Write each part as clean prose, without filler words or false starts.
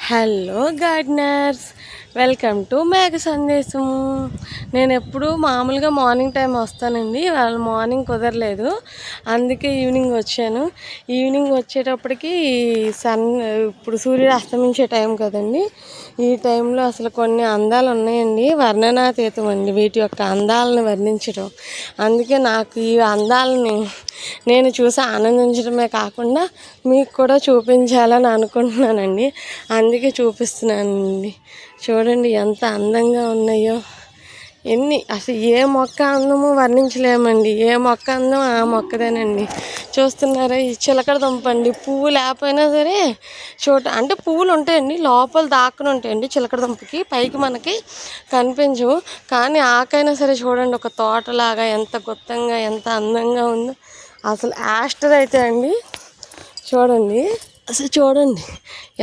Hello gardeners, welcome to మేఘ సందేశం. నేను ఎప్పుడు మామూలుగా మార్నింగ్ టైం వస్తానండి. వాళ్ళ మార్నింగ్ కుదరలేదు, అందుకే ఈవినింగ్ వచ్చాను. ఈవినింగ్ వచ్చేటప్పటికి ఇప్పుడు సూర్యుడు అస్తమించే టైం కదండి. ఈ టైంలో అసలు కొన్ని అందాలు ఉన్నాయండి, వర్ణనాతీతం అండి వీటి యొక్క అందాలను వర్ణించడం. అందుకే నాకు ఈ అందాలని నేను చూసి ఆనందించడమే కాకుండా మీకు కూడా చూపించాలని అనుకుంటున్నానండి. అందుకే చూపిస్తున్నానండి. చూడండి ఎంత అందంగా ఉన్నాయో. అసలు ఏ మొక్క అందమో వర్ణించలేమండి. ఏ మొక్క అందం ఆ మొక్కదేనండి. చూస్తున్నారా, ఈ చిలకడ దుంప అండి. పువ్వు లేకపోయినా సరే అంటే పువ్వులు ఉంటాయండి, లోపల దాక్కుని ఉంటాయండి చిలకడ దుంపకి. పైకి మనకి కనిపించవు, కానీ ఆకైనా సరే చూడండి ఒక తోటలాగా ఎంత గుత్తంగా ఎంత అందంగా ఉందో. అసలు యాస్టర్ అయితే అండి చూడండి, అసలు చూడండి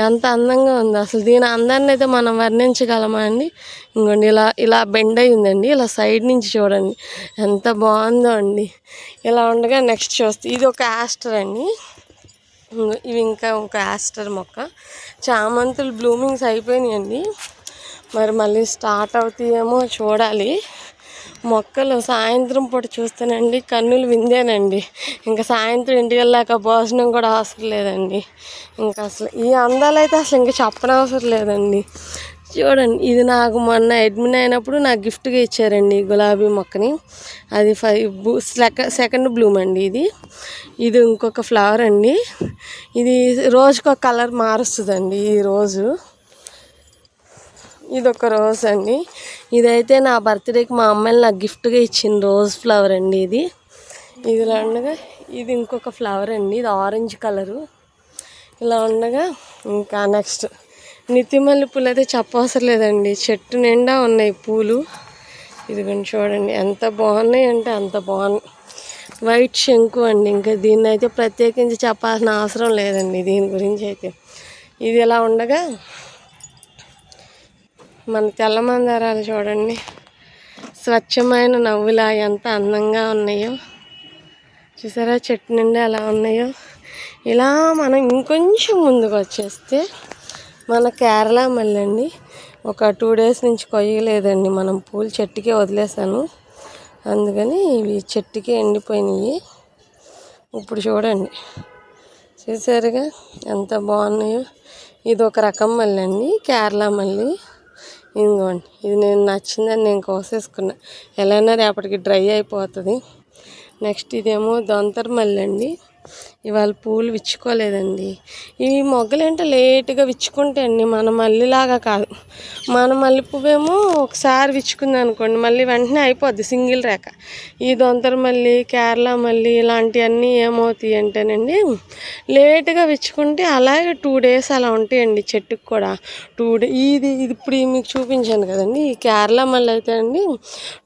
ఎంత అందంగా ఉందో. అసలు దీని అందాన్ని అయితే మనం వర్ణించగలమా అండి? ఇంకోండి ఇలా ఇలా బెండ్ అయిందండి, ఇలా సైడ్ నుంచి చూడండి ఎంత బాగుందో అండి. ఇలా ఉండగా నెక్స్ట్ చూస్తే ఇది ఒక యాస్టర్ అండి. ఇవి ఇంకా ఒక యాస్టర్ మొక్క. చామంతులు బ్లూమింగ్స్ అయిపోయినాయండి, మరి మళ్ళీ స్టార్ట్ అవుతాయేమో చూడాలి. మొక్కలు సాయంత్రం పూట చూస్తేనండి కన్నులు విందేనండి. ఇంకా సాయంత్రం ఇంటికి వెళ్ళాక భోజనం కూడా అవసరం లేదండి. ఇంకా అసలు ఈ అందాలు అయితే అసలు ఇంకా చెప్పనవసరం లేదండి. చూడండి, ఇది నాకు మొన్న అడ్మిన్ అయినప్పుడు నాకు గిఫ్ట్గా ఇచ్చారండి గులాబీ మొక్కని. అది సెకండ్ బ్లూమ్ అండి. ఇది ఇంకొక ఫ్లవర్ అండి. ఇది రోజుకొక కలర్ మారుస్తుందండి. ఈ రోజు ఇదొక రోజ్ అండి. ఇదైతే నా బర్త్డేకి మా అమ్మాయిలు నాకు గిఫ్ట్గా ఇచ్చిన రోజ్ ఫ్లవర్ అండి. ఇలా ఉండగా ఇది ఇంకొక ఫ్లవర్ అండి. ఇది ఆరెంజ్ కలరు. ఇలా ఉండగా ఇంకా నెక్స్ట్ నిత్యమల్లి పూలు అయితే చెప్పవసరం లేదండి. చెట్టు నిండా ఉన్నాయి పూలు. ఇదిగోండి చూడండి ఎంత బాగున్నాయి అంటే అంత బాగున్నాయి. వైట్ శంకు అండి. ఇంకా దీన్ని అయితే ప్రత్యేకించి చెప్పాల్సిన అవసరం లేదండి దీని గురించి అయితే. ఇది ఇలా ఉండగా మన తెల్ల మందారాలు చూడండి, స్వచ్ఛమైన నవ్వులా ఎంత అందంగా ఉన్నాయో. చూసారా చెట్టు నిండా ఎలా ఉన్నాయో. ఇలా మనం ఇంకొంచెం ముందుకు వచ్చేస్తే మన కేరళ మల్లె అండి. ఒక 2 days నుంచి కొయ్యలేదండి, మనం పూలు చెట్టుకే వదిలేసాను, అందుకని ఇవి చెట్టుకే ఎండిపోయినాయి. ఇప్పుడు చూడండి, చూసారుగా ఎంత బాగున్నాయో. ఇది ఒక రకం మల్లె అండి, కేరళ మల్లె. ఇదిగోండి, ఇది నేను నచ్చిందని నేను కోసేసుకున్నా, ఎలాగైనా రేపటికి డ్రై అయిపోతుంది. నెక్స్ట్ ఇదేమో దొంతర మల్లె అండి. ఇవాళ పూలు విచ్చుకోలేదండి. ఇవి మొగ్గలు ఏంటో లేటుగా విచ్చుకుంటాయండి, మన మల్లిలాగా కాదు. మన మల్లె పువ్వేమో ఒకసారి విచ్చుకుంది అనుకోండి మళ్ళీ వెంటనే అయిపోద్ది సింగిల్ రేఖ. ఈ దొంతర మల్లి, కేరళ మల్లి ఇలాంటివన్నీ ఏమవుతాయి అంటేనండి లేటుగా విచ్చుకుంటే అలాగే 2 days అలా ఉంటాయండి చెట్టుకు కూడా. ఇది ఇప్పుడు మీకు చూపించాను కదండి, ఈ కేరళ మల్లి అయితే అండి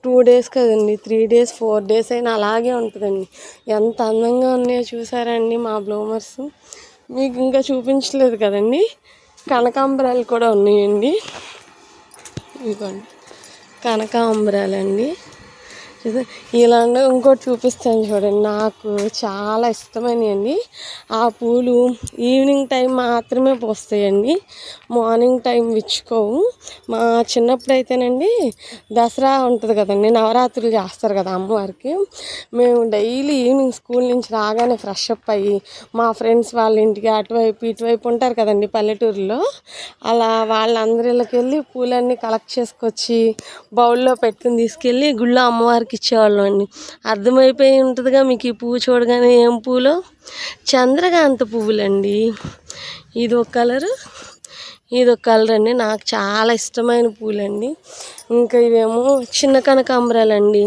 2 days కదండి, 3 days 4 days అయినా అలాగే ఉంటుందండి. ఎంత అందంగా ఉన్నాయో చూసారండి మా బ్లూమర్స్. మీకు ఇంకా చూపించలేదు కదండి, కనకాంబరాలు కూడా ఉన్నాయండి. ఇదిగోండి కనకాంబరాలండి. ఇలా ఇంకోటి చూపిస్తాను చూడండి, నాకు చాలా ఇష్టమైనవి. ఆ పూలు ఈవినింగ్ టైం మాత్రమే పూస్తాయండి, మార్నింగ్ టైం విచ్చుకోవు. మా చిన్నప్పుడు అయితేనండి దసరా ఉంటుంది కదండి, నవరాత్రులు చేస్తారు కదా అమ్మవారికి. మేము డైలీ ఈవినింగ్ స్కూల్ నుంచి రాగానే ఫ్రెష్ అప్ అయ్యి మా ఫ్రెండ్స్ వాళ్ళ ఇంటికి అటువైపు ఇటువైపు ఉంటారు కదండి పల్లెటూరులో, అలా వాళ్ళందరిలోకి వెళ్ళి పూలన్నీ కలెక్ట్ చేసుకొచ్చి బౌల్లో పెట్టుకుని తీసుకెళ్ళి గుళ్ళో అమ్మవారికి ఇచ్చేవాళ్ళం అండి. అర్థమైపోయి ఉంటుందిగా మీకు ఈ పువ్వు చూడగానే ఏం పూలో, చంద్రకాంత పువ్వులండి. ఇదొక కలరు, ఇదొక కలర్ అండి. నాకు చాలా ఇష్టమైన పూలండి. ఇంకా ఇవేమో చిన్న కనకాంబరాలండి,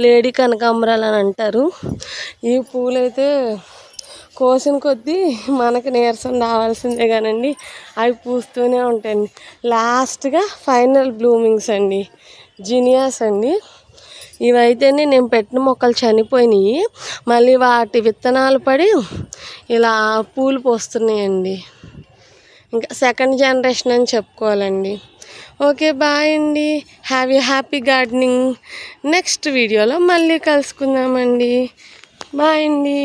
లేడీ కనకాంబరాలు అని అంటారు. ఈ పూలైతే కోసిన కొద్దీ మనకు నీరసం రావాల్సిందే కానండి అవి పూస్తూనే ఉంటాయండి. లాస్ట్గా ఫైనల్ బ్లూమింగ్స్ అండి, జినియాస్ అండి. ఇవైతేనే నేను పెట్టిన మొక్కలు చనిపోయినాయి, మళ్ళీ వాటి విత్తనాలు పడి ఇలా పూలు పోస్తున్నాయండి. ఇంకా సెకండ్ జనరేషన్ అని చెప్పుకోవాలండి. ఓకే, బాయ్ అండి. Have you happy gardening. Next వీడియోలో మళ్ళీ కలుసుకుందామండి. బాయ్ అండి.